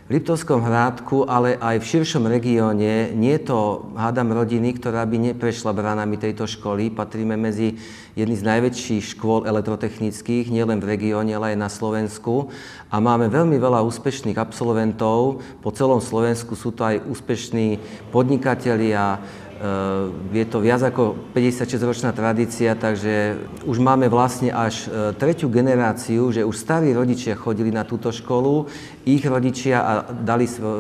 v Liptovskom Hrádku, ale aj v širšom regióne nie je to, hádam, rodiny, ktorá by neprešla bránami tejto školy. Patríme medzi jedny z najväčších škôl elektrotechnických, nielen v regióne, ale aj na Slovensku. A máme veľmi veľa úspešných absolventov. Po celom Slovensku sú to aj úspešní podnikatelia. Je to viac ako 56-ročná tradícia, takže už máme vlastne až tretiu generáciu, že už starí rodičia chodili na túto školu, ich rodičia a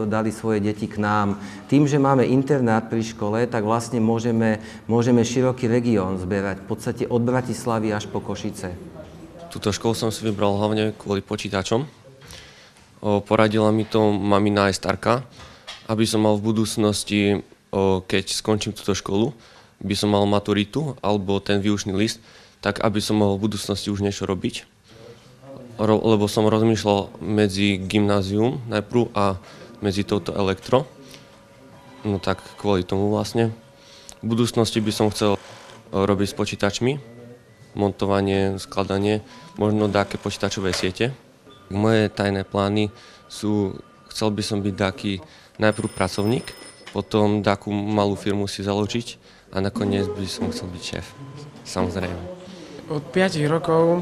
dali svoje deti k nám. Tým, že máme internát pri škole, tak vlastne môžeme široký región zberať, v podstate od Bratislavy až po Košice. Túto školu som si vybral hlavne kvôli počítačom. Poradila mi to mamina aj starka, aby som mal v budúcnosti, keď skončím túto školu, by som mal maturitu alebo ten výučný list, tak aby som mohol v budúcnosti už niečo robiť. Lebo som rozmýšľal medzi gymnázium najprv a medzi touto elektro. No tak kvôli tomu vlastne. V budúcnosti by som chcel robiť s počítačmi, montovanie, skladanie, možno také počítačové siete. Moje tajné plány sú, chcel by som byť taký najprv pracovník, potom takú malú firmu si založiť a nakoniec by som chcel byť šéf, samozrejme. Od 5 rokov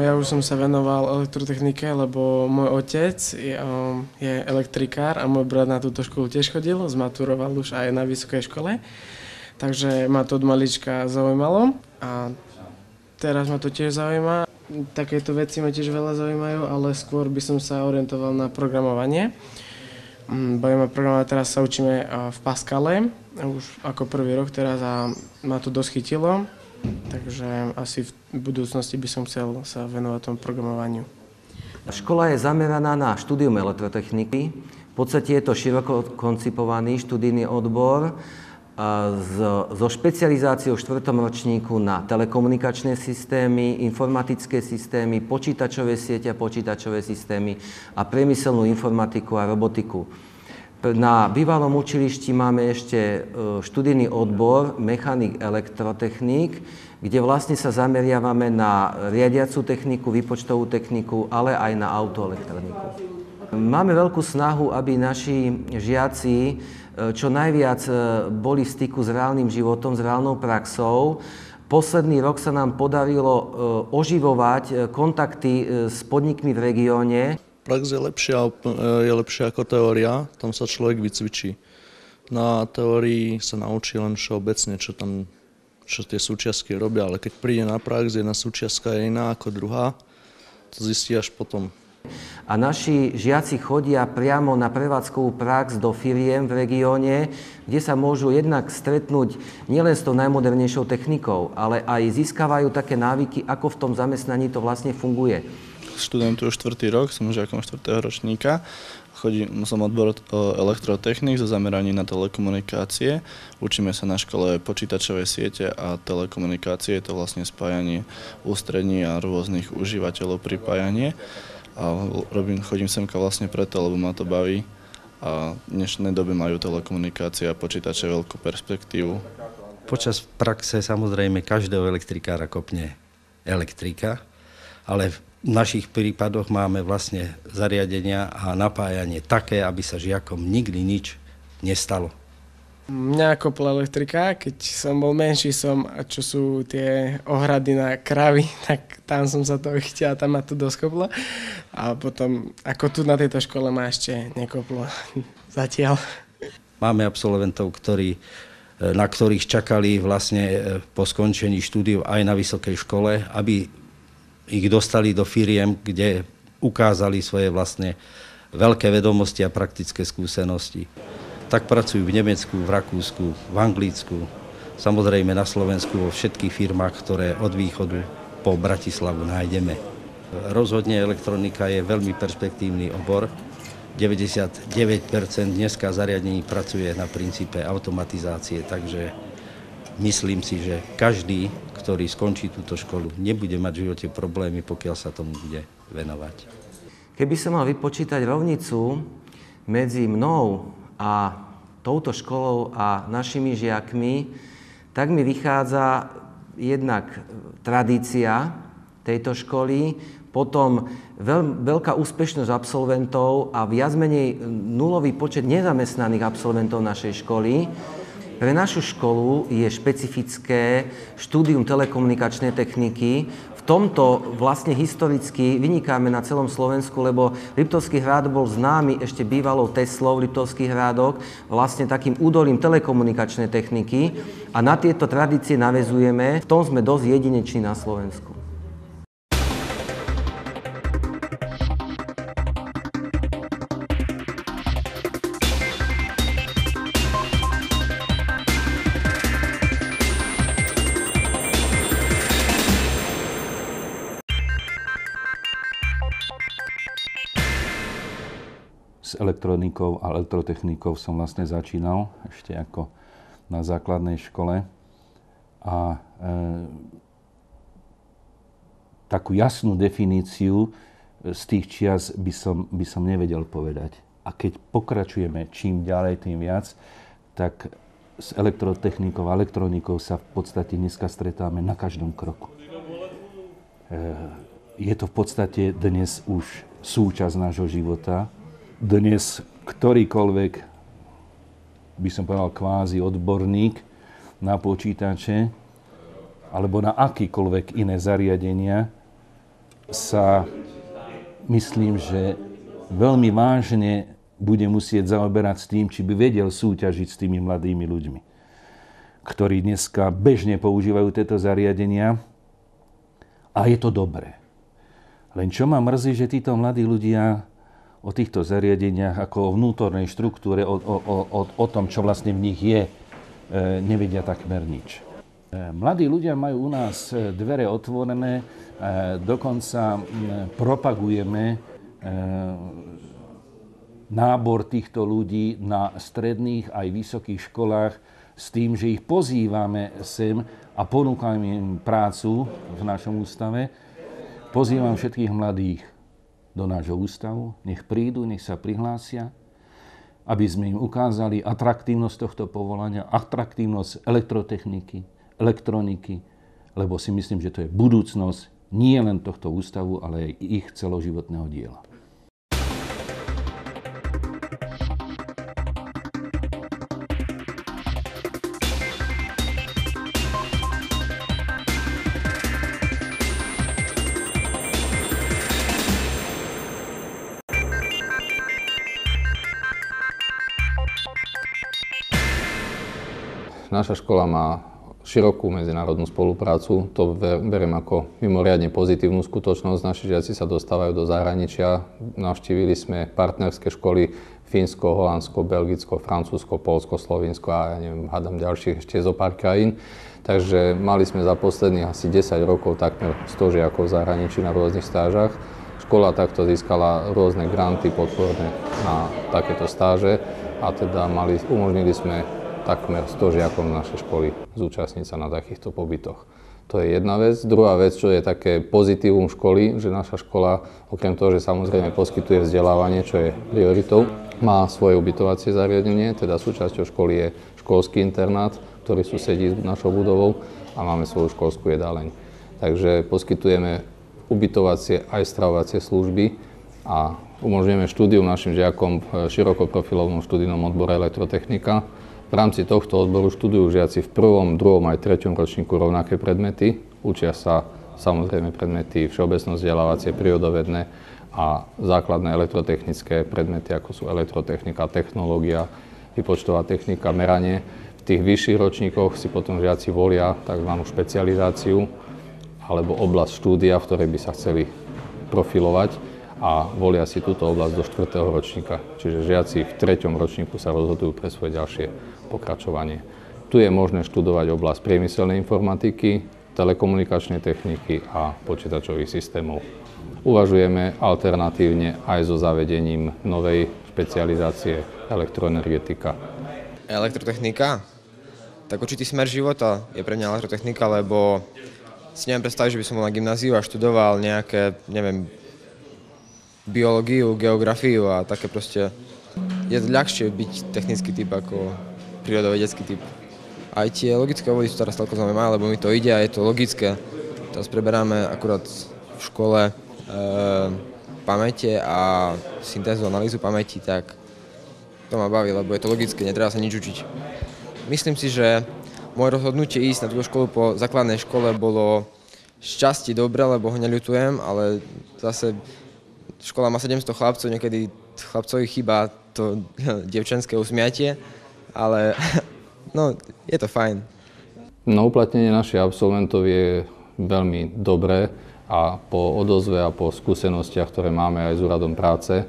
ja už som sa venoval elektrotechnike, lebo môj otec je elektrikár a môj brat na túto školu tiež chodil, zmaturoval už aj na vysokej škole, takže ma to od malička zaujímalo a teraz ma to tiež zaujíma. Takéto veci ma tiež veľa zaujímajú, ale skôr by som sa orientoval na programovanie. Budeme programovať, teraz sa učíme v Pascale, už ako prvý rok teraz a ma to dosť chytilo, takže asi v budúcnosti by som chcel sa venovať tomu programovaniu. Škola je zameraná na štúdium elektrotechniky. V podstate je to široko koncipovaný študijný odbor so špecializáciou v 4. ročníku na telekomunikačné systémy, informatické systémy, počítačové siete a počítačové systémy a priemyselnú informatiku a robotiku. Na bývalom učilišti máme ešte študijný odbor mechanik elektrotechník, kde vlastne sa zameriavame na riadiacu techniku, výpočtovú techniku, ale aj na autoelektroniku. Máme veľkú snahu, aby naši žiaci čo najviac boli v styku s reálnym životom, s reálnou praxou. Posledný rok sa nám podarilo oživovať kontakty s podnikmi v regióne. Prax je lepšia ako teória, tam sa človek vycvičí. Na teórii sa naučí len všeobecne, čo tie súčiastky robia, ale keď príde na prax, jedna súčiastka je iná ako druhá, to zistí až potom. A naši žiaci chodia priamo na prevádzkovú prax do firiem v regióne, kde sa môžu jednak stretnúť nielen s tou najmodernejšou technikou, ale aj získavajú také návyky, ako v tom zamestnaní to vlastne funguje. Študujem tu už 4. rok, som žiakom 4. ročníka. Som odbor elektrotechnik so zameraním na telekomunikácie. Učíme sa na škole počítačové siete a telekomunikácie, je to vlastne spájanie ústrední a rôznych užívateľov pripájanie. A chodím semka vlastne preto, lebo ma to baví a v dnešnej dobe majú telekomunikácie a počítače veľkú perspektívu. Počas praxe samozrejme každého elektrikára kopne elektrika, ale v našich prípadoch máme vlastne zariadenia a napájanie také, aby sa žiakom nikdy nič nestalo. Mňa kopla elektrika, keď som bol menší čo sú tie ohrady na kravy, tak tam som sa toho chytil a tam ma to doskoplo. A potom, ako tu na tejto škole ma ešte nekoplo zatiaľ. Máme absolventov, na ktorých čakali vlastne po skončení štúdiu aj na vysokej škole, aby ich dostali do firiem, kde ukázali svoje vlastne veľké vedomosti a praktické skúsenosti. Tak pracujú v Nemecku, v Rakúsku, v Anglicku, samozrejme na Slovensku vo všetkých firmách, ktoré od východu po Bratislavu nájdeme. Rozhodne elektronika je veľmi perspektívny obor. 99% dneska zariadení pracuje na princípe automatizácie, takže myslím si, že každý, ktorý skončí túto školu, nebude mať v živote problémy, pokiaľ sa tomu bude venovať. Keby som mal vypočítať rovnicu medzi mnou a touto školou a našimi žiakmi, tak mi vychádza jednak tradícia tejto školy, potom veľká úspešnosť absolventov a viac menej nulový počet nezamestnaných absolventov našej školy. Pre našu školu je špecifické štúdium telekomunikačnej techniky. V tomto vlastne historicky vynikáme na celom Slovensku, lebo Liptovský Hrad bol známy ešte bývalou Teslou v Liptovských Hradoch, vlastne takým údolím telekomunikačnej techniky a na tieto tradície naväzujeme. V tom sme dosť jedineční na Slovensku. S elektronikou a elektrotechnikou som vlastne začínal ešte ako na základnej škole a takú jasnú definíciu z tých čias by som nevedel povedať. A keď pokračujeme čím ďalej, tým viac, tak s elektrotechnikou a elektronikou sa v podstate dneska stretáme na každom kroku. Je to v podstate dnes už súčasť nášho života. Dnes ktorýkoľvek, by som povedal, kvázi odborník na počítače alebo na akýkoľvek iné zariadenia sa, myslím, že veľmi vážne bude musieť zaoberať s tým, či by vedel súťažiť s tými mladými ľuďmi, ktorí dneska bežne používajú tieto zariadenia. A je to dobré. Len čo ma mrzí, že títo mladí ľudia o týchto zariadeniach, ako o vnútornej štruktúre, o tom, čo vlastne v nich je, nevedia takmer nič. Mladí ľudia majú u nás dvere otvorené, dokonca propagujeme nábor týchto ľudí na stredných aj vysokých školách s tým, že ich pozývame sem a ponúkame im prácu v našom ústave. Pozývam všetkých mladých do nášho ústavu, nech prídu, nech sa prihlásia, aby sme im ukázali atraktívnosť tohto povolania, atraktívnosť elektrotechniky, elektroniky, lebo si myslím, že to je budúcnosť nie len tohto ústavu, ale aj ich celoživotného diela. Naša škola má širokú medzinárodnú spoluprácu. To beriem ako mimoriadne pozitívnu skutočnosť. Naši žiaci sa dostávajú do zahraničia. Navštívili sme partnerské školy Fínsko, Holandsko, Belgicko, Francúzsko, Poľsko, Slovinsko a ja neviem, hádam ďalších ešte zo pár krajín. Takže mali sme za posledných asi 10 rokov takmer 100 žiakov v zahraničí na rôznych stážach. Škola takto získala rôzne granty podporné na takéto stáže a teda umožnili sme takmer 100 žiakov našej školy zúčastniť sa na takýchto pobytoch. To je jedna vec. Druhá vec, čo je také pozitívum školy, že naša škola, okrem toho, že samozrejme poskytuje vzdelávanie, čo je prioritou, má svoje ubytovacie zariadenie, teda súčasťou školy je školský internát, ktorý susedí s našou budovou a máme svoju školskú jedáleň. Takže poskytujeme ubytovacie aj stravovacie služby a umožňujeme štúdium našim žiakom v širokoprofilovom študijnom odbore elektrotechnika. V rámci tohto odboru študujú žiaci v 1., 2. aj 3. ročníku rovnaké predmety. Učia sa samozrejme predmety všeobecno vzdelávacie, prírodovedné a základné elektrotechnické predmety, ako sú elektrotechnika, technológia, výpočtová technika, meranie. V tých vyšších ročníkoch si potom žiaci volia tzv. Špecializáciu alebo oblasť štúdia, v ktorej by sa chceli profilovať a volia si túto oblasť do 4. ročníka. Čiže žiaci v 3. ročníku sa rozhodujú pre svoje ďalšie pokračovanie. Tu je možné študovať oblasť priemyselnej informatiky, telekomunikačnej techniky a počítačových systémov. Uvažujeme alternatívne aj so zavedením novej špecializácie elektroenergetika. Elektrotechnika? Tak určitý smer života je pre mňa elektrotechnika, lebo si neviem predstaviť, že by som bol na gymnáziu a študoval nejaké, neviem, biológiu, geografiu a také proste. Je ľahšie byť technický typ ako prírodovedecký typ. Aj tie logické obvody sú teraz toľko zaujímavé, lebo mi to ide a je to logické. Teraz preberáme akurát v škole pamäte a syntézu analýzu pamäti, tak to ma baví, lebo je to logické, netreba sa nič učiť. Myslím si, že moje rozhodnutie ísť na túto školu po základnej škole bolo šťastie dobre, lebo ho neľutujem, ale zase škola má 700 chlapcov, niekedy chlapcovi chýba to dievčenské usmiatie, ale no, je to fajn. Na uplatnenie našich absolventov je veľmi dobré a po odozve a po skúsenostiach, ktoré máme aj s úradom práce,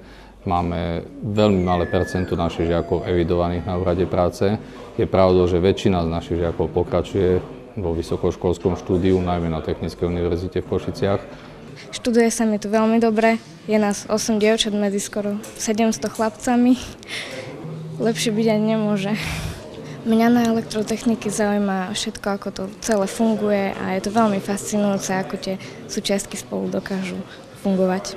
máme veľmi malé percento našich žiakov evidovaných na úrade práce. Je pravdou, že väčšina z našich žiakov pokračuje vo vysokoškolskom štúdiu, najmä na Technickej univerzite v Košiciach. Študuje sa mi tu veľmi dobre. Je nás 8 dievčat medzi skoro 700 chlapcami. Lepšie byť ani nemôže. Mňa na elektrotechnike zaujíma všetko, ako to celé funguje a je to veľmi fascinujúce, ako tie súčiastky spolu dokážu fungovať.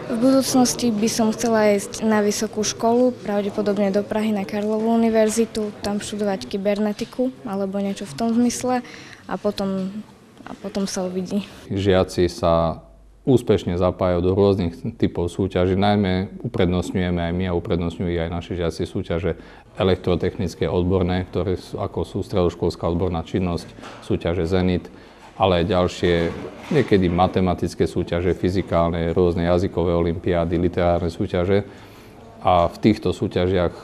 V budúcnosti by som chcela ísť na vysokú školu, pravdepodobne do Prahy na Karlovú univerzitu, tam študovať kybernetiku alebo niečo v tom zmysle a potom sa uvidí. Žiaci sa úspešne zapájajú do rôznych typov súťaží, najmä uprednostňujeme aj my a uprednostňujú aj naši žiaci súťaže elektrotechnické odborné, ktoré sú, ako sú stredoškolská odborná činnosť, súťaže Zenit, ale aj ďalšie, niekedy matematické súťaže, fyzikálne, rôzne jazykové olympiády, literárne súťaže. A v týchto súťažiach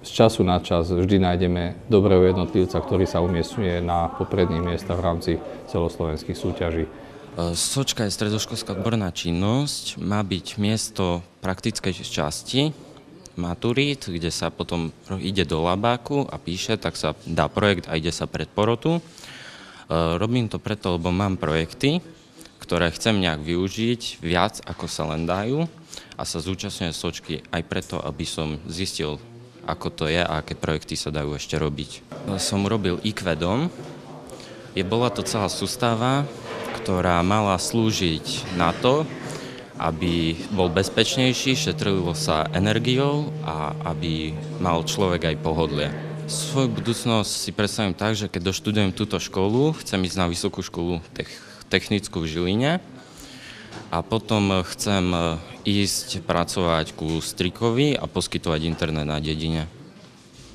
z času na čas vždy nájdeme dobrého jednotlivca, ktorý sa umiestňuje na popredných miestach v rámci celoslovenských súťaží. Sočka je stredoškolská odborná činnosť, má byť miesto praktickej časti, maturít, kde sa potom ide do labáku a píše, tak sa dá projekt a ide sa pred porotu. Robím to preto, lebo mám projekty, ktoré chcem nejak využiť viac, ako sa len dajú a sa zúčastňujem sočky aj preto, aby som zistil, ako to je a aké projekty sa dajú ešte robiť. Som robil IQ-dom, bola to celá sústava, ktorá mala slúžiť na to, aby bol bezpečnejší, šetrilo sa energiou a aby mal človek aj pohodlie. Svoju budúcnosť si predstavím tak, že keď doštudujem túto školu, chcem ísť na vysokú školu technickú v Žiline a potom chcem ísť pracovať ku strikovi a poskytovať internet na dedine.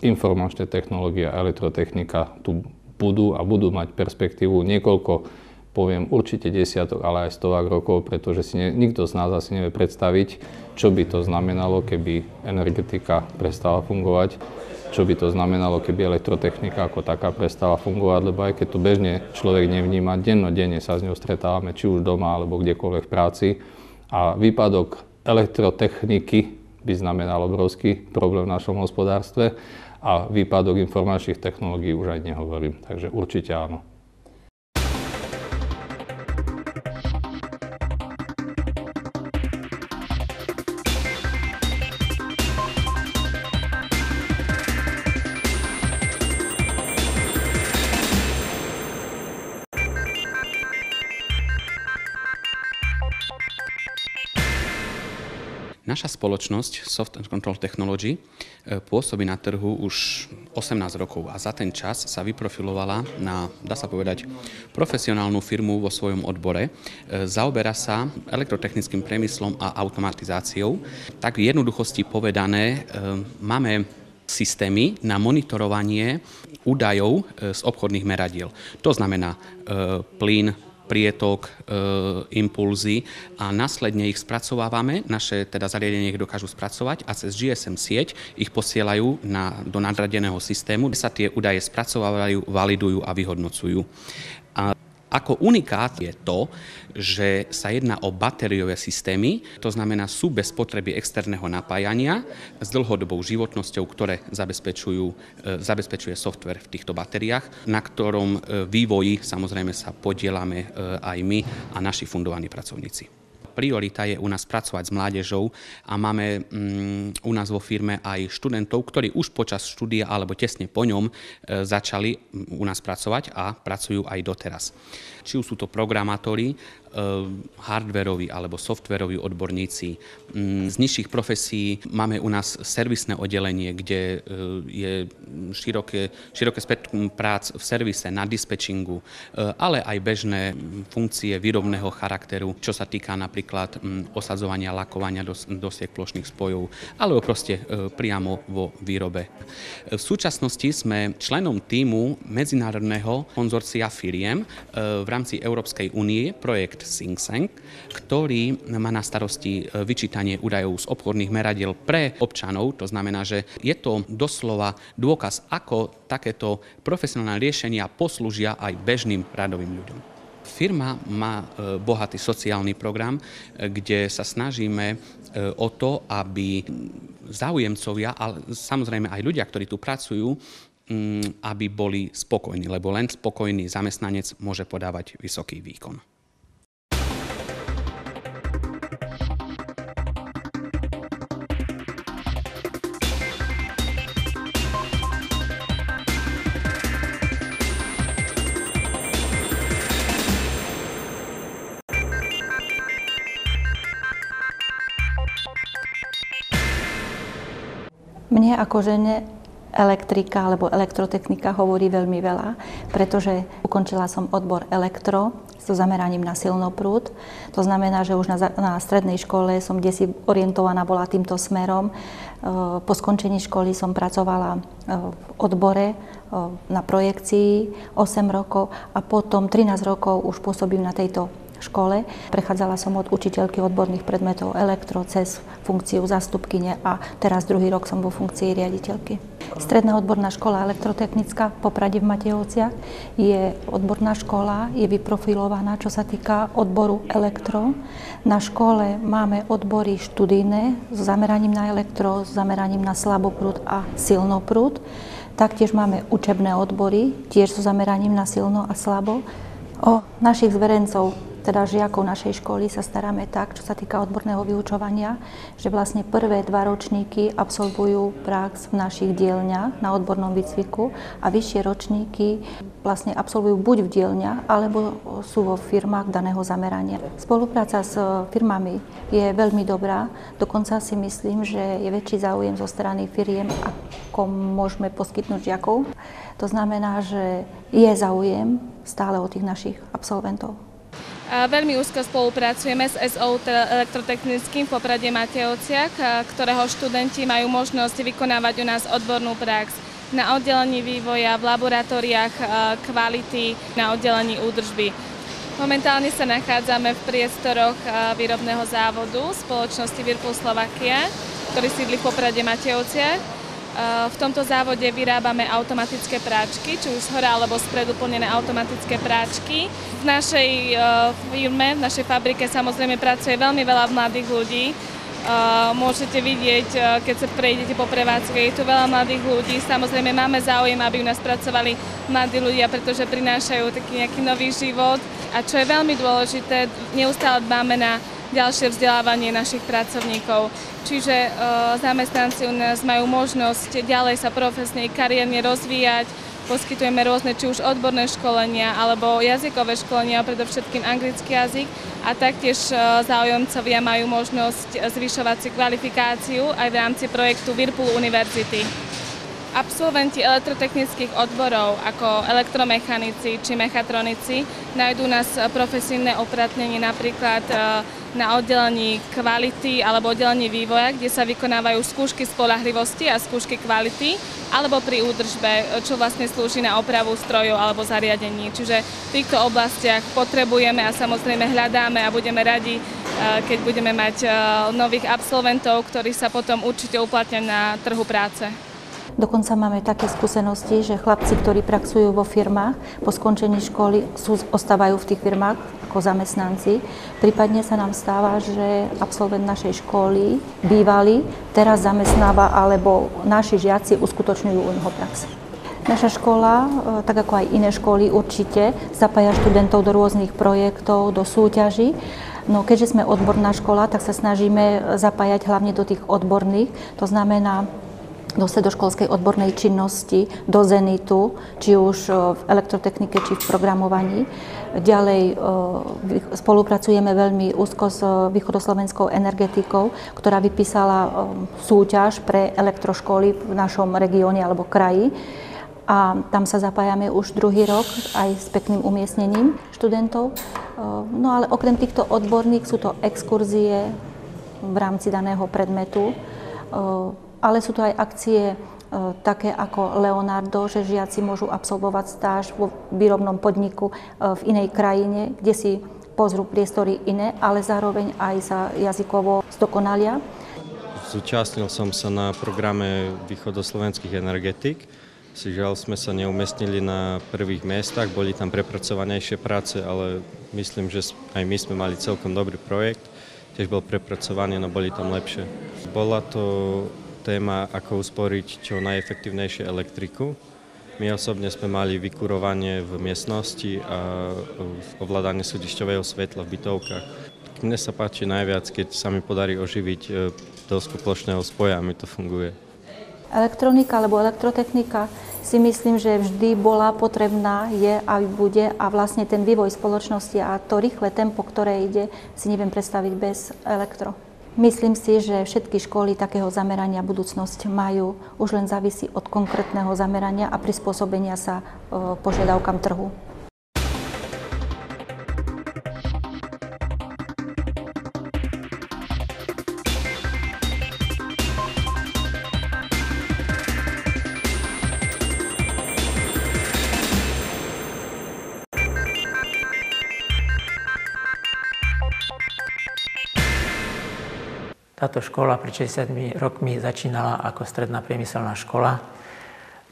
Informačné technológie a elektrotechnika tu budú mať perspektívu niekoľko, poviem určite desiatok, ale aj stovák rokov, pretože si nikto z nás asi nevie predstaviť, čo by to znamenalo, keby energetika prestala fungovať, čo by to znamenalo, keby elektrotechnika ako taká prestala fungovať, lebo aj keď to bežne človek nevníma, dennodenne sa s ňou stretávame, či už doma alebo kdekoľvek v práci. A výpadok elektrotechniky by znamenal obrovský problém v našom hospodárstve a výpadok informačných technológií už aj nehovorím, takže určite áno. Naša spoločnosť Soft and Control Technology pôsobí na trhu už 18 rokov a za ten čas sa vyprofilovala na, dá sa povedať, profesionálnu firmu vo svojom odbore. Zaoberá sa elektrotechnickým priemyslom a automatizáciou. Tak v jednoduchosti povedané, máme systémy na monitorovanie údajov z obchodných meradiel. To znamená plyn, prietok, impulzy a následne ich spracovávame, naše teda zariadenie ich dokážu spracovať a cez GSM sieť ich posielajú do nadradeného systému, kde sa tie údaje spracovávajú, validujú a vyhodnocujú. A ako unikát je to, že sa jedná o batériové systémy, to znamená sú bez potreby externého napájania s dlhodobou životnosťou, ktoré zabezpečuje software v týchto batériách, na ktorom vývoji samozrejme sa podieľame aj my a naši fundovaní pracovníci. priorita je u nás pracovať s mládežou a máme u nás vo firme aj študentov, ktorí už počas štúdia alebo tesne po ňom začali u nás pracovať a pracujú aj doteraz. Či už sú to programátori, hardwareoví alebo softwareoví odborníci. Z nižších profesí máme u nás servisné oddelenie, kde je široké spektrum prác v servise, na dispečingu, ale aj bežné funkcie výrobného charakteru, čo sa týka napríklad osadzovania, lakovania dosiek plošných spojov, alebo proste priamo vo výrobe. V súčasnosti sme členom tímu medzinárodného konzorcia firiem v rámci Európskej únie, projekt SingSeng, ktorý má na starosti vyčítanie údajov z obchodných meradiel pre občanov. To znamená, že je to doslova dôkaz, ako takéto profesionálne riešenia poslúžia aj bežným radovým ľuďom. Firma má bohatý sociálny program, kde sa snažíme o to, aby záujemcovia, ale samozrejme aj ľudia, ktorí tu pracujú, aby boli spokojní, lebo len spokojný zamestnanec môže podávať vysoký výkon. Mne ako žene elektrika alebo elektrotechnika hovorí veľmi veľa, pretože ukončila som odbor elektro so zameraním na silnoprúd. To znamená, že už na strednej škole som kdesi orientovaná bola týmto smerom. Po skončení školy som pracovala v odbore na projekcii 8 rokov a potom 13 rokov už pôsobím na tejto škole. Prechádzala som od učiteľky odborných predmetov elektro cez funkciu zástupkyne a teraz druhý rok som vo funkcii riaditeľky. Stredná odborná škola elektrotechnická v Poprade v Matejovciach je odborná škola, je vyprofilovaná, čo sa týka odboru elektro. Na škole máme odbory študijné s zameraním na elektro, s zameraním na slaboprúd a silnoprúd. Taktiež máme učebné odbory, tiež so zameraním na silno a slabo. O našich zverencov, teda žiakov našej školy, sa staráme tak, čo sa týka odborného vyučovania, že vlastne prvé 2 ročníky absolvujú prax v našich dielňach na odbornom výcviku a vyššie ročníky vlastne absolvujú buď v dielňach, alebo sú vo firmách daného zamerania. Spolupráca s firmami je veľmi dobrá, dokonca si myslím, že je väčší záujem zo strany firiem, ako môžeme poskytnúť žiakov. To znamená, že je záujem stále o tých našich absolventov. Veľmi úzko spolupracujeme s SO elektrotechnickým v Poprade Matejovciach, ktorého študenti majú možnosť vykonávať u nás odbornú prax na oddelení vývoja, v laboratóriách kvality, na oddelení údržby. Momentálne sa nachádzame v priestoroch výrobného závodu spoločnosti Whirlpool Slovakia, ktorý sídli v Poprade Matejovciach. V tomto závode vyrábame automatické práčky, či už z hora alebo spredu plnené automatické práčky. V našej firme, v našej fabrike samozrejme pracuje veľmi veľa mladých ľudí. Môžete vidieť, keď sa prejdete po prevádzke, je tu veľa mladých ľudí. Samozrejme máme záujem, aby u nás pracovali mladí ľudia, pretože prinášajú taký nejaký nový život. A čo je veľmi dôležité, neustále dbáme na ďalšie vzdelávanie našich pracovníkov. Čiže zamestnanci u nás majú možnosť ďalej sa profesne, kariérne rozvíjať. Poskytujeme rôzne, či už odborné školenia, alebo jazykové školenia, predovšetkým anglický jazyk. A taktiež záujemcovia majú možnosť zvyšovať si kvalifikáciu aj v rámci projektu Whirlpool University. Absolventi elektrotechnických odborov ako elektromechanici či mechatronici nájdú nás profesijné uplatnenie napríklad na oddelení kvality alebo oddelení vývoja, kde sa vykonávajú skúšky spoľahlivosti a skúšky kvality, alebo pri údržbe, čo vlastne slúži na opravu strojov alebo zariadení. Čiže v týchto oblastiach potrebujeme a samozrejme hľadáme a budeme radi, keď budeme mať nových absolventov, ktorí sa potom určite uplatnia na trhu práce. Dokonca máme také skúsenosti, že chlapci, ktorí pracujú vo firmách, po skončení školy ostávajú v tých firmách ako zamestnanci. Prípadne sa nám stáva, že absolvent našej školy, bývalý, teraz zamestnáva, alebo naši žiaci uskutočňujú u neho prax. Naša škola, tak ako aj iné školy, určite zapája študentov do rôznych projektov, do súťaží. No keďže sme odborná škola, tak sa snažíme zapájať hlavne do tých odborných, to znamená do stredoškolskej odbornej činnosti, do Zenitu, či už v elektrotechnike, či v programovaní. Ďalej spolupracujeme veľmi úzko s východoslovenskou energetikou, ktorá vypísala súťaž pre elektroškoly v našom regióne alebo kraji. A tam sa zapájame už druhý rok aj s pekným umiestnením študentov. No ale okrem týchto odborných sú to exkurzie v rámci daného predmetu, ale sú to aj akcie také ako Leonardo, že žiaci môžu absolvovať stáž vo výrobnom podniku v inej krajine, kde si pozrú priestory iné, ale zároveň aj sa jazykovo zdokonalia. Zúčastnil som sa na programe východoslovenských energetik. Žiaľ sme sa neumiestnili na prvých miestach, boli tam prepracovanejšie práce, ale myslím, že aj my sme mali celkom dobrý projekt. Tiež bol prepracovaný, no boli tam lepšie. Bola to téma, ako usporiť čo najefektívnejšie elektriku. My osobne sme mali vykurovanie v miestnosti a ovládanie súdišťového svetla v bytovkách. Mne sa páči najviac, keď sa mi podarí oživiť dosku plošného spoja a mi to funguje. Elektronika alebo elektrotechnika si myslím, že vždy bola potrebná, je a bude a vlastne ten vývoj spoločnosti a to rýchle tempo, ktoré ide, si neviem predstaviť bez elektro. Myslím si, že všetky školy takého zamerania budúcnosť majú, už len závisí od konkrétneho zamerania a prispôsobenia sa požiadavkám trhu. Táto škola pred 60 rokmi začínala ako stredná priemyselná škola,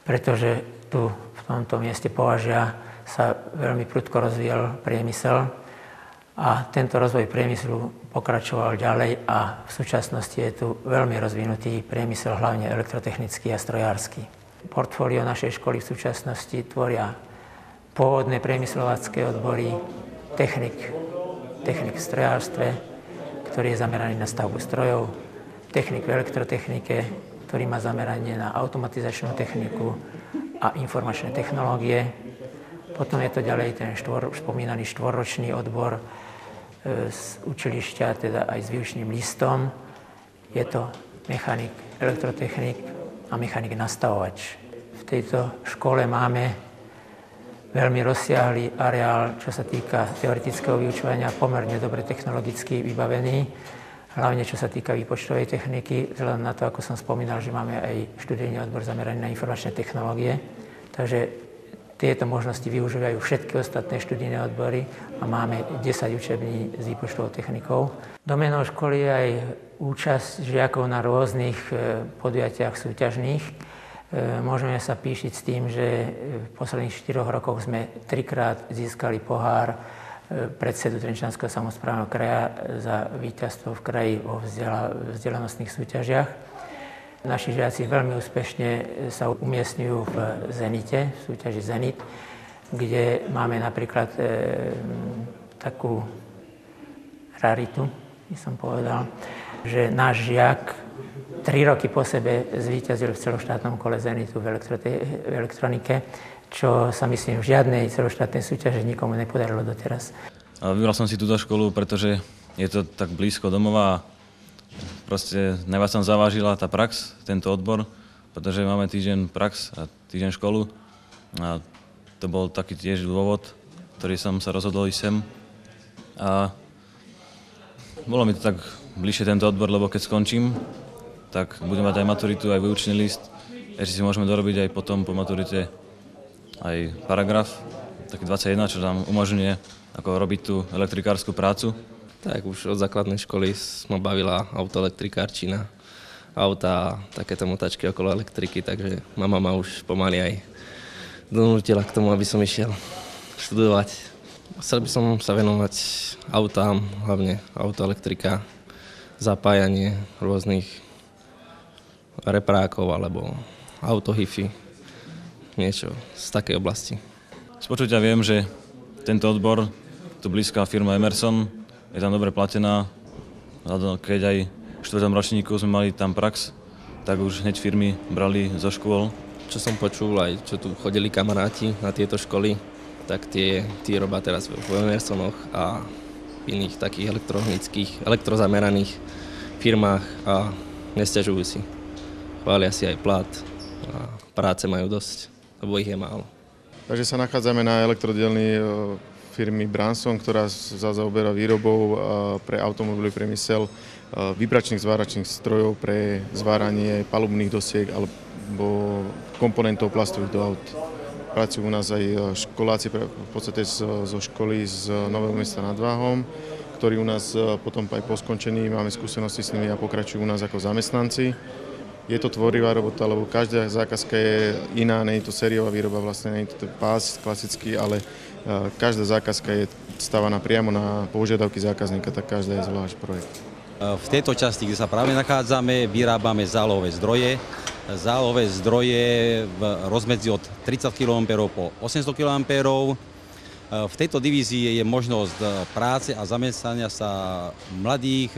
pretože tu v tomto mieste Považia sa veľmi prudko rozvíjal priemysel a tento rozvoj priemyslu pokračoval ďalej a v súčasnosti je tu veľmi rozvinutý priemysel, hlavne elektrotechnický a strojársky. Portfólio našej školy v súčasnosti tvoria pôvodné priemyslovacké odbory, technik v strojárstve, ktorý je zameraný na stavbu strojov, technik v elektrotechnike, ktorý má zameranie na automatizačnú techniku a informačné technológie. Potom je to ďalej ten spomínaný štvorročný odbor z učilišťa, teda aj s výučným listom. Je to mechanik, elektrotechnik a mechanik nastavovač. V tejto škole máme veľmi rozsiahly areál, čo sa týka teoretického vyučovania, pomerne dobre technologicky vybavený, hlavne čo sa týka výpočtovej techniky, vzhľadom na to, ako som spomínal, že máme aj študijný odbor zameraný na informačné technológie. Takže tieto možnosti využívajú všetky ostatné študijné odbory a máme 10 učební s výpočtovou technikou. Doménou školy je aj účasť žiakov na rôznych podujatiach súťažných. Môžeme sa píšiť s tým, že v posledných 4 rokoch sme 3-krát získali pohár predsedu Trenčianskeho samosprávneho kraja za víťazstvo v kraji vo vzdelanostných súťažiach. Naši žiaci veľmi úspešne sa umiestňujú v Zenite, v súťaži Zenit, kde máme napríklad takú raritu, by som povedal, že náš žiak 3 roky po sebe zvíťazil v celoštátnom kole Zenitu v elektronike, čo sa myslím v žiadnej celoštátnej súťaži nikomu nepodarilo doteraz. Vybral som si túto školu, pretože je to tak blízko domova a proste najviac som zavážila tá prax, tento odbor, pretože máme týždeň prax a týždeň školu a to bol taký tiež dôvod, ktorý som sa rozhodol ísť sem. A bolo mi to tak bližšie tento odbor, lebo keď skončím, tak budem mať aj maturitu, aj výučný list. Ešte si môžeme dorobiť aj potom po maturite aj paragraf, taký 21, čo nám umožňuje ako robiť tú elektrikárskú prácu. Tak už od základnej školy ma bavila autoelektrikárčina, auta, takéto motačky okolo elektriky, takže mama ma už pomaly aj donútila k tomu, aby som išiel študovať. Chcel by som sa venovať autám, hlavne autoelektrika, zapájanie rôznych reprákov alebo autohify, niečo z takej oblasti. Z počutia viem, že tento odbor, tu blízka firma Emerson, je tam dobre platená. Keď aj v 4. ročníku sme mali tam prax, tak už hneď firmy brali zo škôl. Čo som počul, aj čo tu chodili kamaráti na tieto školy, tak tie robia teraz v Emersonoch a v iných takých elektrozameraných firmách a nesťažujú si. Chvália si aj plat a práce majú dosť, lebo ich je málo. Takže sa nachádzame na elektrodielni firmy Branson, ktorá sa zaoberá výrobou pre automobilový priemysel vibračných zváračných strojov pre zváranie palubných dosiek alebo komponentov plastových do aut. Pracujú u nás aj školáci v podstate zo školy z Nového Mesta nad Váhom, ktorí u nás potom aj po skončení máme skúsenosti s nimi a pokračujú u nás ako zamestnanci. Je to tvorivá robota, lebo každá zákazka je iná, nie je to sériová výroba, vlastne nie je to pás klasický, ale každá zákazka je stávaná priamo na požiadavky zákazníka, tak každá je zvlášť projekt. V tejto časti, kde sa práve nachádzame, vyrábame zálohové zdroje. Zálohové zdroje v rozmedzi od 30 kA po 800 kA. V tejto divízii je možnosť práce a zamestnania sa mladých,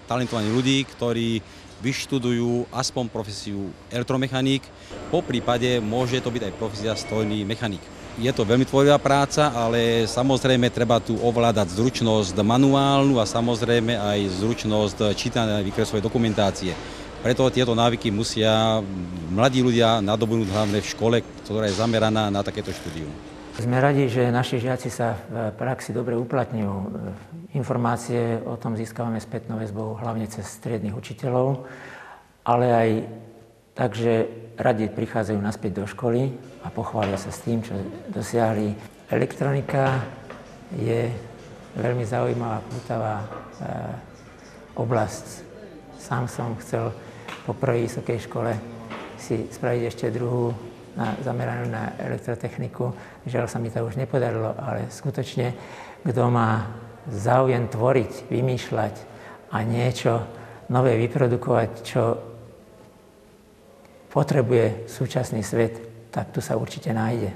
talentovaných ľudí, ktorí vyštudujú aspoň profesiu elektromechanik. Po prípade môže to byť aj profesia strojný mechanik. Je to veľmi tvorivá práca, ale samozrejme treba tu ovládať zručnosť manuálnu a samozrejme aj zručnosť čítania a vykresovej dokumentácie. Preto tieto návyky musia mladí ľudia nadobudnúť hlavne v škole, ktorá je zameraná na takéto štúdium. Sme radi, že naši žiaci sa v praxi dobre uplatňujú. Informácie o tom získavame spätnou väzbou hlavne cez striednych učiteľov, ale aj tak, že radi prichádzajú naspäť do školy a pochvália sa s tým, čo dosiahli. Elektronika je veľmi zaujímavá, pútavá oblasť. Sám som chcel po prvej vysokej škole si spraviť ešte druhú zameranú na elektrotechniku. Žiaľ sa mi to už nepodarilo, ale skutočne, kto má záujem tvoriť, vymýšľať a niečo nové vyprodukovať, čo potrebuje súčasný svet, tak tu sa určite nájde.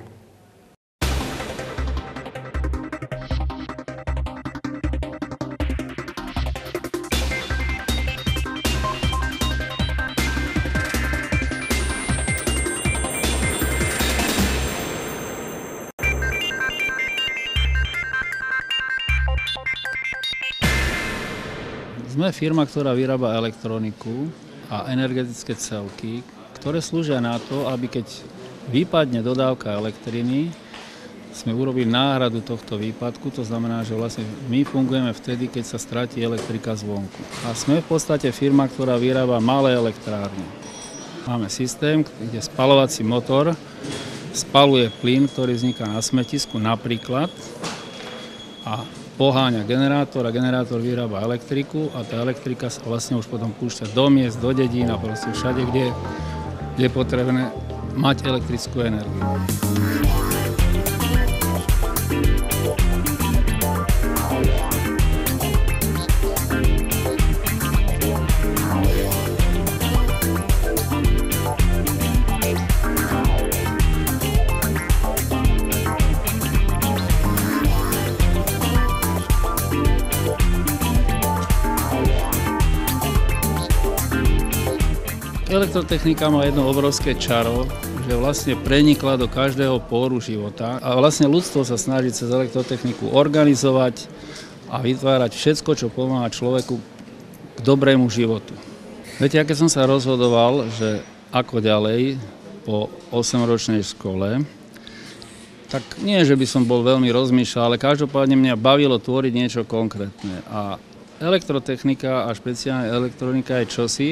Sme firma, ktorá vyrába elektroniku a energetické celky, ktoré slúžia na to, aby keď vypadne dodávka elektriny, sme urobili náhradu tohto výpadku, to znamená, že vlastne my fungujeme vtedy, keď sa stratí elektrika zvonku. A sme v podstate firma, ktorá vyrába malé elektrárne. Máme systém, kde spaľovací motor spaľuje plyn, ktorý vzniká na smetisku napríklad a poháňa generátor a generátor vyrába elektriku a tá elektrika sa vlastne už potom púšťa do miest, do dedín a proste všade, kde je potrebné mať elektrickú energiu. Elektrotechnika má jedno obrovské čaro, že vlastne prenikla do každého póru života a vlastne ľudstvo sa snaží cez elektrotechniku organizovať a vytvárať všetko, čo pomáha človeku k dobrému životu. Viete, aké som sa rozhodoval, že ako ďalej po 8-ročnej škole, tak nie, že by som bol veľmi rozmýšľal, ale každopádne mňa bavilo tvoriť niečo konkrétne. A elektrotechnika a špeciálne elektronika je čosi,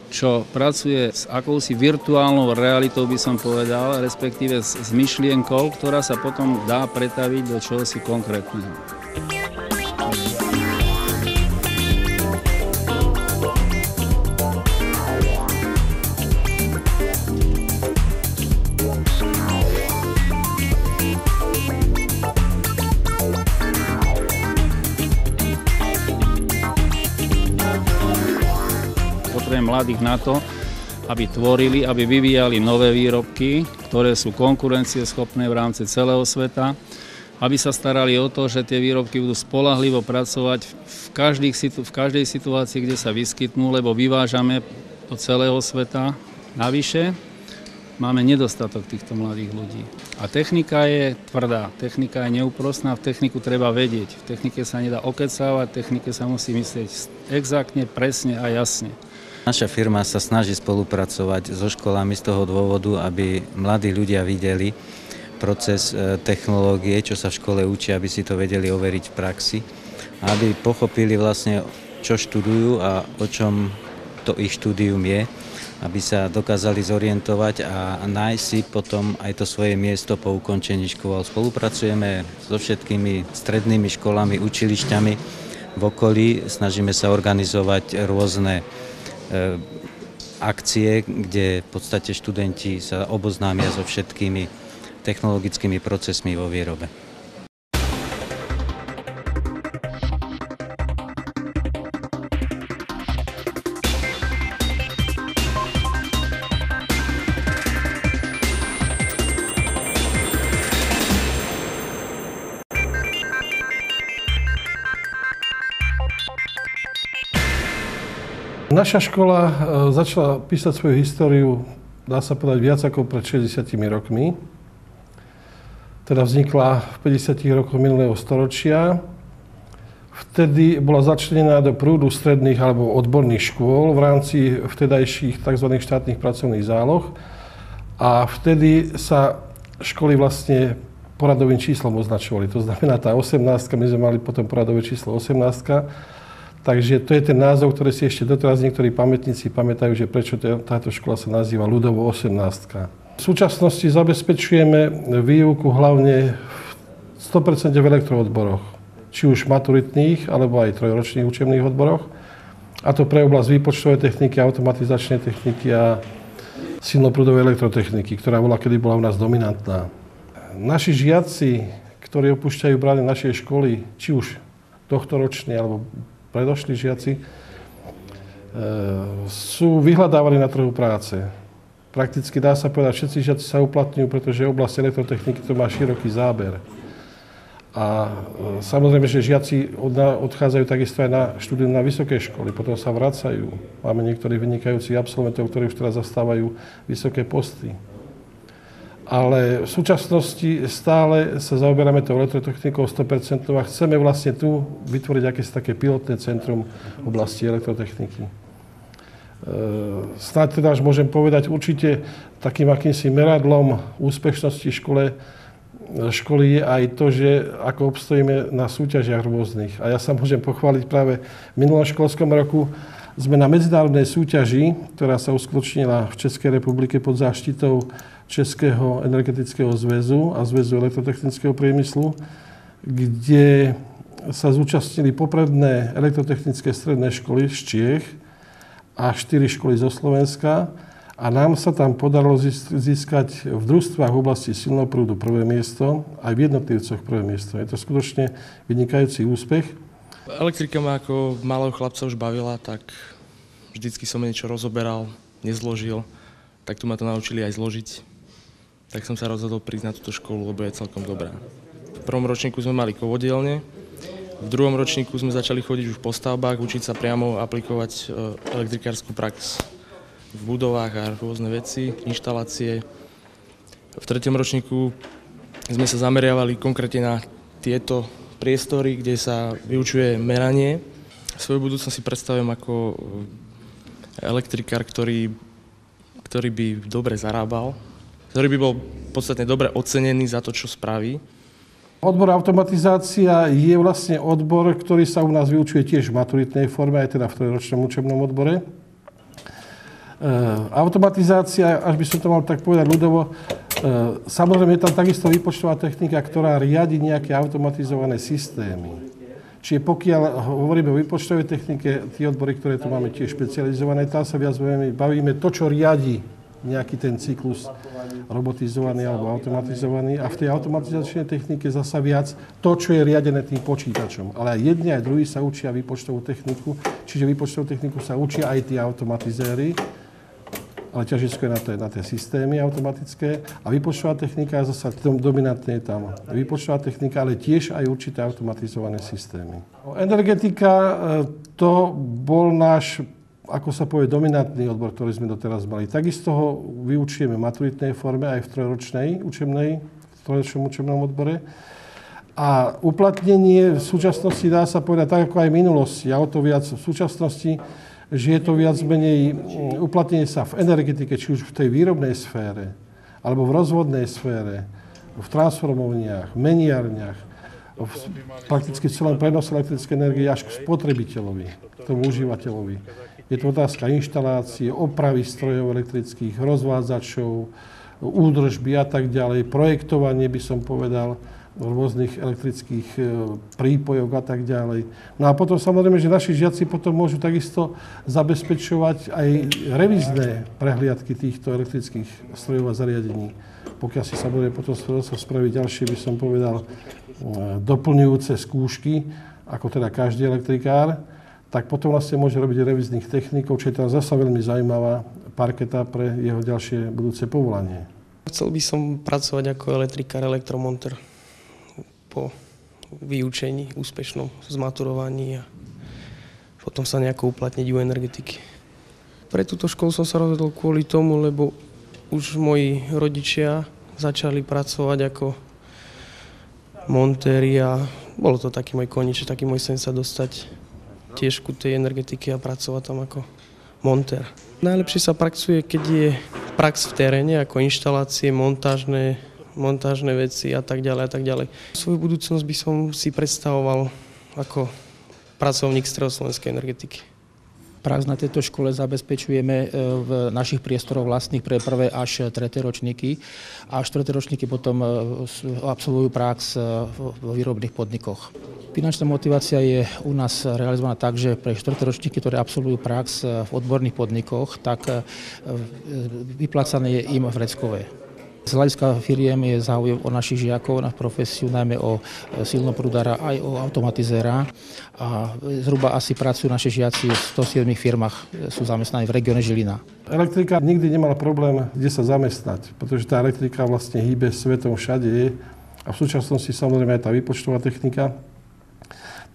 čo pracuje s akousi virtuálnou realitou, by som povedal, respektíve s myšlienkou, ktorá sa potom dá pretaviť do čohosi konkrétneho. Mladých na to, aby tvorili, aby vyvíjali nové výrobky, ktoré sú konkurencieschopné v rámci celého sveta. aby sa starali o to, že tie výrobky budú spoľahlivo pracovať v každej situácii, kde sa vyskytnú, lebo vyvážame do celého sveta. Navyše máme nedostatok týchto mladých ľudí. A technika je tvrdá, technika je neúprostná, v techniku treba vedieť. V technike sa nedá okecávať, v technike sa musí myslieť exaktne, presne a jasne. Naša firma sa snaží spolupracovať so školami z toho dôvodu, aby mladí ľudia videli proces technológie, čo sa v škole učí, aby si to vedeli overiť v praxi, aby pochopili vlastne, čo študujú a o čom to ich štúdium je, aby sa dokázali zorientovať a nájsť si potom aj to svoje miesto po ukončení škôl. Spolupracujeme so všetkými strednými školami, učilišťami v okolí, snažíme sa organizovať rôzne akcie, kde v podstate študenti sa oboznámia so všetkými technologickými procesmi vo výrobe. Naša škola začala písať svoju históriu, dá sa povedať, viac ako pred 60 rokmi. Teda vznikla v 50 rokoch minulého storočia. Vtedy bola začlenená do prúdu stredných alebo odborných škôl v rámci vtedajších tzv. Štátnych pracovných záloh. A vtedy sa školy vlastne poradovým číslom označovali. To znamená, tá 18, my sme mali potom poradové číslo 18. Takže to je ten názov, ktorý si ešte doteraz niektorí pamätníci pamätajú, že prečo táto škola sa nazýva ľudovo 18. V súčasnosti zabezpečujeme výuku hlavne v 100% v elektroodboroch, či už maturitných, alebo aj trojročných učebných odboroch. A to pre oblasť výpočtovej techniky, automatizačnej techniky a silnoprúdovej elektrotechniky, ktorá kedy bola u nás dominantná. Naši žiaci, ktorí opúšťajú brány našej školy, či už tohtoroční, alebo predošli žiaci, sú vyhľadávaní na trhu práce. Prakticky dá sa povedať, všetci žiaci sa uplatňujú, pretože oblasť elektrotechniky to má široký záber. A samozrejme, že žiaci odchádzajú takisto aj na štúdium na vysoké školy, potom sa vracajú. Máme niektorých vynikajúcich absolventov, ktorí už teraz zastávajú vysoké posty. Ale v súčasnosti stále sa zaoberáme tou elektrotechnikou 100% a chceme vlastne tu vytvoriť akési také pilotné centrum v oblasti elektrotechniky. Snáď teda až môžem povedať, určite takým akýmsi meradlom úspešnosti školy je aj to, že ako obstojíme na súťažiach rôznych. A ja sa môžem pochváliť práve v minulom školskom roku sme na medzinárodnej súťaži, ktorá sa uskutočnila v Českej republike pod záštitou Českého energetického zväzu a Zväzu elektrotechnického priemyslu, kde sa zúčastnili popredné elektrotechnické stredné školy z Čiech a 4 školy zo Slovenska. A nám sa tam podarilo získať v družstvách v oblasti silného prúdu prvé miesto, aj v jednotlivcoch prvé miesto. Je to skutočne vynikajúci úspech. Elektrika ma ako malého chlapca už bavila, tak vždycky som niečo rozoberal, nezložil. Tak tu ma to naučili aj zložiť. Tak som sa rozhodol prísť na túto školu, lebo je celkom dobrá. V prvom ročníku sme mali kovodielne, v druhom ročníku sme začali chodiť už po stavbách, učiť sa priamo aplikovať elektrikárskú prax v budovách a rôzne veci, inštalácie. V treťom ročníku sme sa zameriavali konkrétne na tieto priestory, kde sa vyučuje meranie. Svoju budúcnosť si predstavujem ako elektrikár, ktorý by dobre zarábal, ktorý by bol podstatne dobre ocenený za to, čo spraví. Odbor automatizácia je vlastne odbor, ktorý sa u nás vyučuje tiež v maturitnej forme, aj teda v trojročnom učebnom odbore. Automatizácia, až by som to mal tak povedať ľudovo, samozrejme je tam takisto výpočtová technika, ktorá riadi nejaké automatizované systémy. Čiže pokiaľ hovoríme o výpočtovej technike, tie odbory, ktoré tu máme tiež špecializované, tam sa viac bavíme to, čo riadi nejaký ten cyklus robotizovaný alebo automatizovaný. A v tej automatizačnej technike zasa viac to, čo je riadené tým počítačom. Ale aj jedni, aj druhí sa učia výpočtovú techniku, čiže výpočtovú techniku sa učia aj tí automatizéri. ale ťažisko je na tie systémy automatické. A výpočtová technika zase dominantne je tam. Výpočtová technika, ale tiež aj určité automatizované systémy. Energetika, to bol náš, ako sa povie, dominantný odbor, ktorý sme doteraz mali. Takisto ho vyučujeme v maturitnej forme aj v trojročnom učebnom odbore. A uplatnenie v súčasnosti dá sa povedať tak, ako aj v minulosti. A o to viac v súčasnosti, že je to viac menej uplatnenie sa v energetike, či už v tej výrobnej sfére, alebo v rozvodnej sfére, v transformovniach, v meniarniach, prakticky v celom prenose elektrickej energie až k spotrebiteľovi, k tomu užívateľovi. Je to otázka inštalácie, opravy strojov elektrických, rozvádzačov, údržby a tak ďalej, projektovanie by som povedal, rôznych elektrických prípojok a tak ďalej. No a potom samozrejme, že naši žiaci potom môžu takisto zabezpečovať aj revízne prehliadky týchto elektrických strojov a zariadení. Pokiaľ si samozrejme potom spraviť ďalšie, by som povedal, doplňujúce skúšky, ako teda každý elektrikár, tak potom vlastne môže robiť revíznych technikov, čo je teda zasa veľmi zaujímavá parketa pre jeho ďalšie budúce povolanie. Chcel by som pracovať ako elektrikár, elektromonter po vyučení úspešnom zmaturovaní a potom sa nejako uplatniť u energetiky. Pre túto školu som sa rozhodol kvôli tomu, lebo už moji rodičia začali pracovať ako montéri a bolo to taký môj koníček, taký môj sen sa dostať tiež ku tej energetike a pracovať tam ako montér. Najlepšie sa pracuje, keď je prax v teréne, ako inštalácie, montážne veci a tak ďalej a tak ďalej. Svoju budúcnosť by som si predstavoval ako pracovník stredoslovenskej energetiky. Prax na tejto škole zabezpečujeme v našich priestoroch vlastných pre prvé až tretie ročníky a štvrté ročníky potom absolvujú prax vo výrobných podnikoch. Finančná motivácia je u nás realizovaná tak, že pre štvrté ročníky, ktoré absolvujú prax v odborných podnikoch, tak vyplácané je im vreckové. Z hľadiska firiem je záujem o našich žiakov na profesiu, najmä o silnoprúdara aj o automatizéra. A zhruba asi pracujú naši žiaci v 107 firmách, sú zamestnaní v regióne Žilina. Elektrika nikdy nemala problém, kde sa zamestnať, pretože tá elektrika vlastne hýbe svetom všade a v súčasnosti samozrejme aj tá výpočtová technika.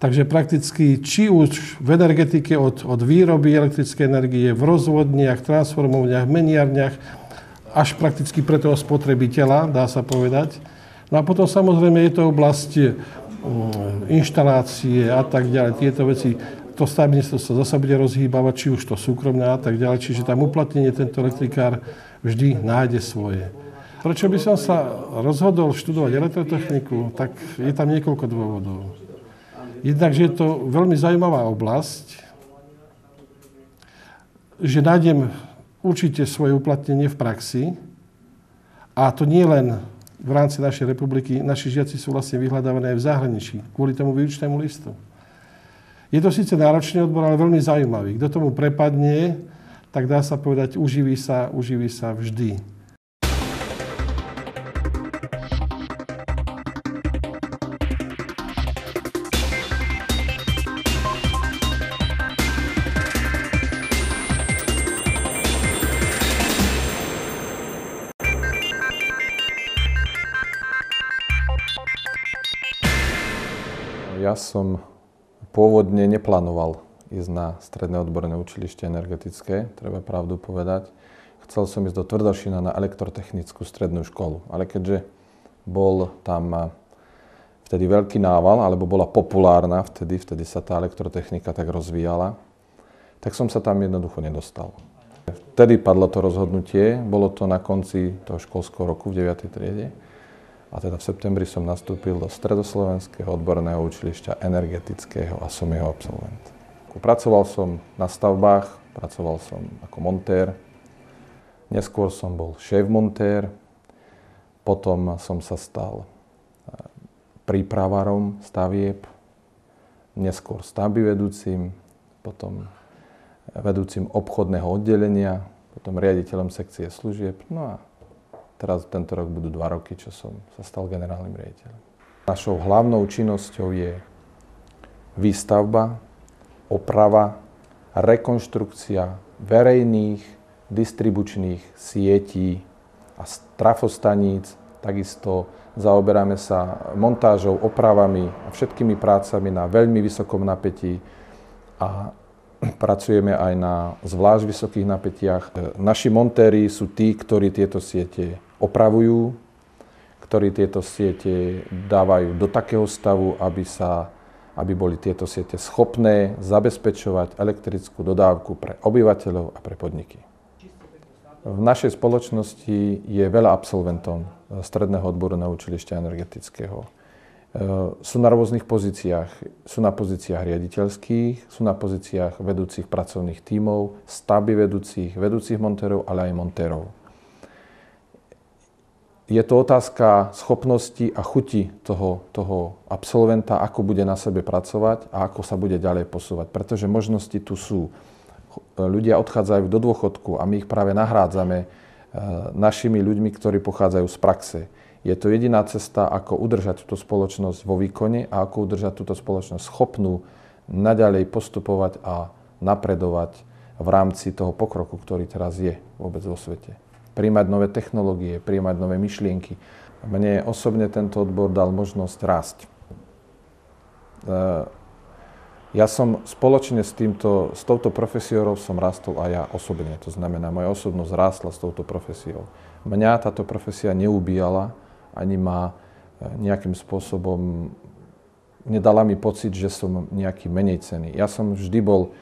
Takže prakticky či už v energetike od výroby elektrickej energie, v rozvodniach, transformovniach, meniarniach, až prakticky pre toho spotrebiteľa, dá sa povedať. No a potom samozrejme je to oblasť inštalácie a tak ďalej. Tieto veci, to stavebníctvo sa zasa bude rozhýbavať, či už to súkromné a tak ďalej. Čiže tam uplatnenie tento elektrikár vždy nájde svoje. Prečo by som sa rozhodol študovať elektrotechniku, tak je tam niekoľko dôvodov. Jednak, že je to veľmi zaujímavá oblasť, že nájdem určite svoje uplatnenie v praxi. A to nie len v rámci našej republiky. Naši žiaci sú vlastne vyhľadávaní aj v zahraničí kvôli tomu výučnému listu. Je to síce náročný odbor, ale veľmi zaujímavý. Kto tomu prepadne, tak dá sa povedať, uživí sa vždy. Ja som pôvodne neplánoval ísť na stredné odborné učilište energetické, treba pravdu povedať. Chcel som ísť do Tvrdošína na elektrotechnickú strednú školu, ale keďže bol tam vtedy veľký nával, alebo bola populárna vtedy sa tá elektrotechnika tak rozvíjala, tak som sa tam jednoducho nedostal. Vtedy padlo to rozhodnutie, bolo to na konci toho školského roku v 9. triede. A teda v septembri som nastúpil do Stredoslovenského odborného učilišťa energetického a som jeho absolvent. Pracoval som na stavbách, pracoval som ako montér, neskôr som bol šéf-montér, potom som sa stal prípravárom stavieb, neskôr stavbyvedúcim, potom vedúcim obchodného oddelenia, potom riaditeľom sekcie služieb, no a teraz tento rok budú 2 roky, čo som sa stal generálnym riaditeľom. Našou hlavnou činnosťou je výstavba, oprava, rekonštrukcia verejných distribučných sietí a trafostaníc. Takisto zaoberáme sa montážou, opravami a všetkými prácami na veľmi vysokom napätí a pracujeme aj na zvlášť vysokých napätiach. Naši montéri sú tí, ktorí tieto siete opravujú, ktorí tieto siete dávajú do takého stavu, aby boli tieto siete schopné zabezpečovať elektrickú dodávku pre obyvateľov a pre podniky. V našej spoločnosti je veľa absolventov Stredného odborného učilišťa energetického. Sú na rôznych pozíciách. Sú na pozíciách riaditeľských, sú na pozíciách vedúcich pracovných tímov, štáby vedúcich montérov, ale aj montérov. Je to otázka schopnosti a chuti toho absolventa, ako bude na sebe pracovať a ako sa bude ďalej posúvať. Pretože možnosti tu sú. Ľudia odchádzajú do dôchodku a my ich práve nahrádzame našimi ľuďmi, ktorí pochádzajú z praxe. Je to jediná cesta, ako udržať túto spoločnosť vo výkone a ako udržať túto spoločnosť schopnú naďalej postupovať a napredovať v rámci toho pokroku, ktorý teraz je vôbec vo svete. Prijímať nové technológie, prijímať nové myšlienky. Mne osobne tento odbor dal možnosť rásť. Ja som spoločne s touto profesiou som rastol aj ja osobne. To znamená, moja osobnosť rástla s touto profesiou. Mňa táto profesia neubíjala, ani ma nejakým spôsobom nedala mi pocit, že som nejaký menej cenný. Ja som vždy bol,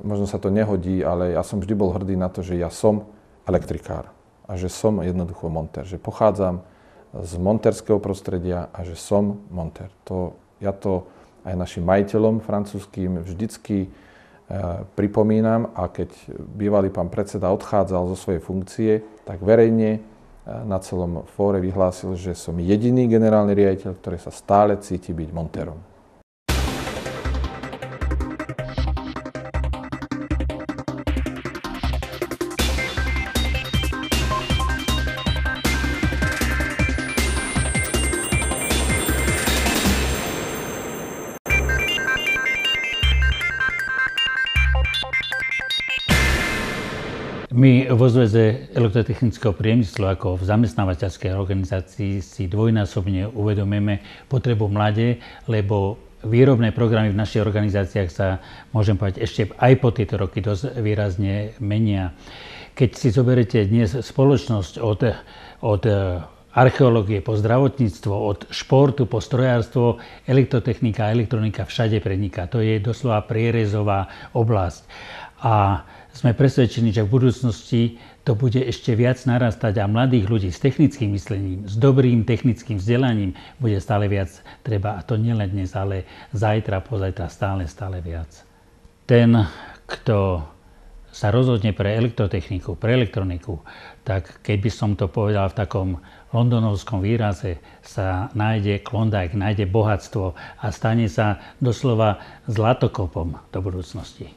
možno sa to nehodí, ale ja som vždy bol hrdý na to, že ja som elektrikár a že som jednoducho montér, že pochádzam z montérskeho prostredia a že som montér. Ja to aj našim majiteľom francúzským vždycky pripomínam a keď bývalý pán predseda odchádzal zo svojej funkcie, tak verejne na celom fóre vyhlásil, že som jediný generálny riaditeľ, ktorý sa stále cíti byť montérom. My vo Zväze elektrotechnického priemyslu ako v zamestnávateľskej organizácii si dvojnásobne uvedomujeme potrebu mládeže, lebo výrobné programy v našich organizáciách sa, môžem povedať, ešte aj po tieto roky dosť výrazne menia. Keď si zoberete dnes spoločnosť od archeológie po zdravotníctvo, od športu po strojárstvo, elektrotechnika a elektronika všade preniká. To je doslova prierezová oblasť. A sme presvedčení, že v budúcnosti to bude ešte viac narastať a mladých ľudí s technickým myslením, s dobrým technickým vzdelaním bude stále viac treba. A to nielen dnes, ale zajtra, pozajtra stále viac. Ten, kto sa rozhodne pre elektrotechniku, pre elektroniku, tak keby som to povedal v takom londonovskom výraze, sa nájde Klondike, nájde bohatstvo a stane sa doslova zlatokopom do budúcnosti.